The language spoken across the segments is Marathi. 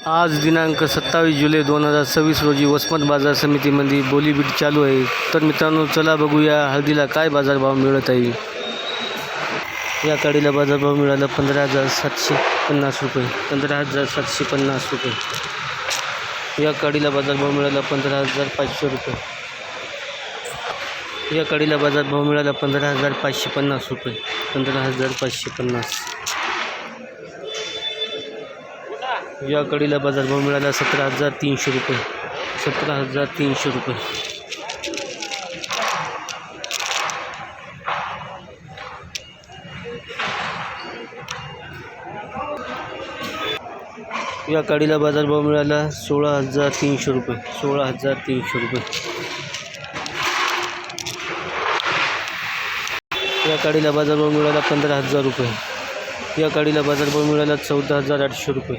आज दिनांक 27 जुलै 2026 रोजी वसमत बाजार समितीमध्ये बोलीबीट चालू आहे. तर मित्रांनो, चला बघूया हळदीला काय बाजारभाव मिळत आहे. या काडीला बाजारभाव मिळाला 15,750 रुपये. 15,750 रुपये. या काडीला बाजारभाव मिळाला 15,500 रुपये. या काडीला बाजारभाव मिळाला 15,550 रुपये. 15,550. या काडीला बाजारभाव मिळाला 17,300 रुपये. 17,300 रुपये. या काडीला बाजारभाव मिळाला 16,300 रुपये. 16,300 रुपये. या काडीला बाजारभाव मिळाला 15,000 रुपये. या काडीला बाजारभाव मिळाला 14,800 रुपये.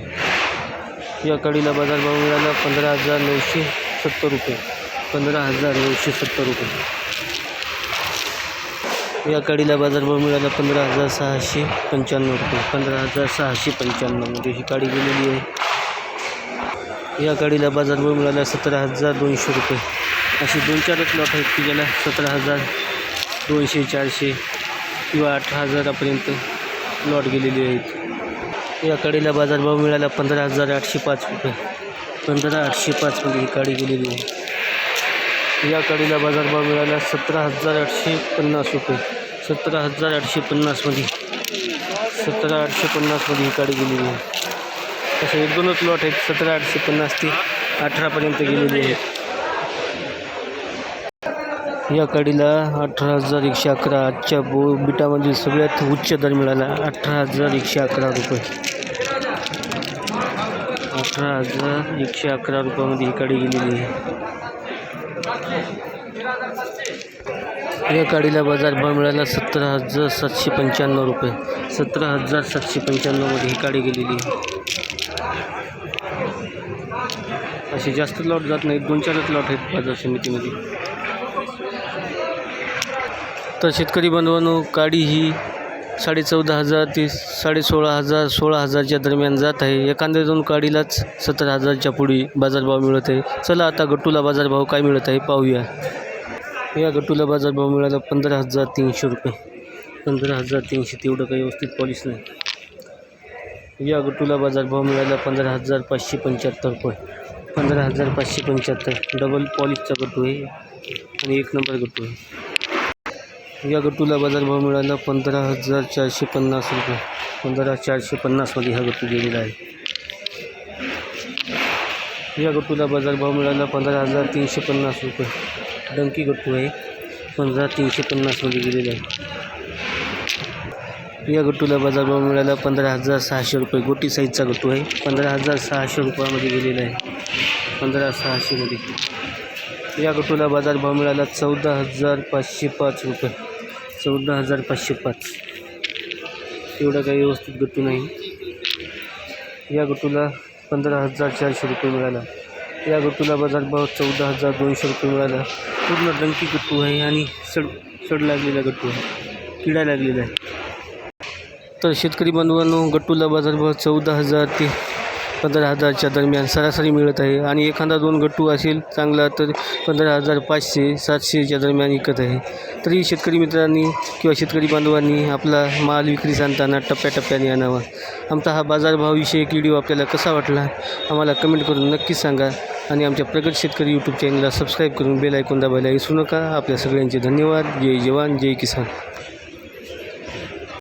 या काडीला बाजारभाव मिळाला 15,970 रुपये. 15,970 रुपये. या काडीला बाजारभाव मिळाला 15,695 रुपये. 15,695 मध्ये ही काडी गेलेली आहे. या काडीला बाजारभाव मिळाला 17,200 रुपये. अशी 2-4 लॉट आहेत की ज्याला 17,200, 400 किंवा 18,000पर्यंत लॉट गेलेली आहेत. या काडीला बाजारभाव मिळाला 15,805 रुपये. 15,805 मध्ये ही काडी गेलेली आहे. या काडीला बाजारभाव मिळाला 17,850 रुपये. 17,850 मध्ये 17,850 मध्ये ही काडी गेलेली आहे. असे 1-2 लॉट आहेत 17,850 ते 18पर्यंत गेलेली आहेत. या काडीला 18,111. आजच्या बिटामध्ये सगळ्यात उच्च दर मिळाला 18,111 रुपये. 18,111 रुपयामध्ये ही काडी गेलेली आहे. या काडीला बाजारभाव मिळाला 17,795 रुपये. 17,795 मध्ये ही काडी गेलेली आहे. असे जास्त लॉट जात नाहीत, 2-4 लॉट आहेत बाजार समितीमध्ये. तर शेतकरी बांधवांनो, काडी ही 14,500 ते 16,500, 16,000च्या दरम्यान जात आहे. एखाद्या 2 काडीलाच 17,000च्या पुढे बाजारभाव मिळत आहे. चला आता गट्टूला बाजारभाव काय मिळत आहे पाहूया. या गट्टूला बाजारभाव मिळाला 15,300 रुपये. 15,300. तेवढं काही व्यवस्थित पॉलिश नाही. या गट्टूला बाजारभाव मिळाला 15,575 रुपये. 15,575. डबल पॉलिशचा गट्टू आहे आणि 1 नंबर गट्टू आहे. या गट्टूला बाजारभाव मिळाला 15,450 रुपये. 15,450 मध्ये हा गट्टू गेलेला आहे. या गट्टूला बाजारभाव मिळाला 15,350 रुपये. डंकी गट्टू आहे. 15,350 मध्ये गेलेला आहे. या गट्टूला बाजारभाव मिळाला 15,600 रुपये. गोटी साईजचा गट्टू आहे. 15,600 रुपयामध्ये गेलेला आहे. 15,600 मध्ये. या गट्टूला बाजारभाव मिळाला 14,505 रुपये. 14,505. एवढा काही व्यवस्थित गट्टू नाही. या गट्टूला 15,400 रुपये मिळाला. या गट्टूला बाजारभाव 14,200 रुपये मिळाला. पूर्ण डंकी गट्टू आहे आणि सड लागलेला गट्टू आहे. किडा लागलेला आहे. तर शेतकरी बांधवांनो, गट्टूला बाजारभाव 14,000 ते 15,000च्या दरम्यान सरासरी मिळत आहे. आणि एखादा 2 गट्टू असेल चांगला तर 15,500, 700च्या दरम्यान विकत आहे. तरी शेतकरी मित्रांनी किंवा शेतकरी बांधवांनी आपला माल विक्रीस आणताना टप्प्याटप्प्याने आणावा. आमचा हा बाजारभावविषयक व्हिडिओ आपल्याला कसा वाटला आम्हाला कमेंट करून नक्कीच सांगा. आणि आमच्या प्रगत शेतकरी यूट्यूब चॅनलला सबस्क्राईब करून बेल आयकॉन दाबायला विसरू नका. आपल्या सगळ्यांचे धन्यवाद. जय जवान, जय किसान.